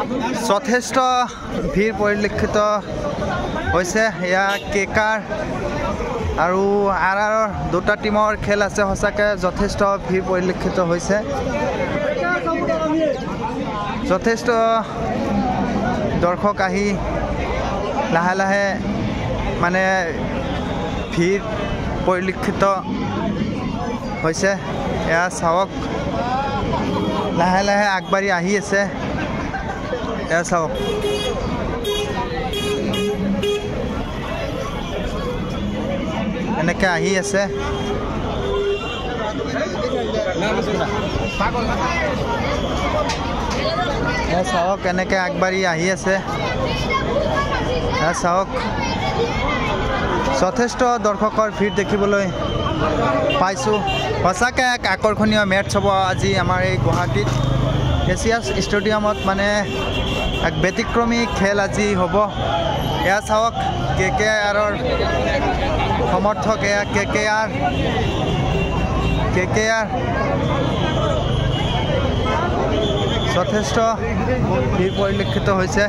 যথেষ্ট ভিৰ পৰিলক্ষিত হৈছে এয়া কেকাৰ আৰু আৰআৰৰ দুটা টিমৰ খেল আছে সঁচাকৈ যথেষ্ট ভিৰ পৰিলক্ষিত হৈছে যথেষ্ট দৰ্শক আহি লাহে লাহে মানে ভিৰ পৰিলক্ষিত হৈছে এয়া চাওক লাহে লাহে আগবাঢ়ি আহি আছে এয়া চাওক এনেকৈ আহি আছে এয়া চাওক এনেকৈ আগবাঢ়ি আহি আছে এয়া চাওক যথেষ্ট দৰ্শকৰ ভিৰ দেখিবলৈ পাইছোঁ সঁচাকৈ এক আকৰ্ষণীয় মেটছ হ'ব আজি আমাৰ এই গুৱাহাটীত এছিয়াছ ষ্টেডিয়ামত মানে এক ব্যতিক্ৰমী খেল আজি হ'ব এয়া চাওক কেকেআৰৰ সমৰ্থক এয়া কেকেআৰ যথেষ্ট ভিৰ পৰিলক্ষিত হৈছে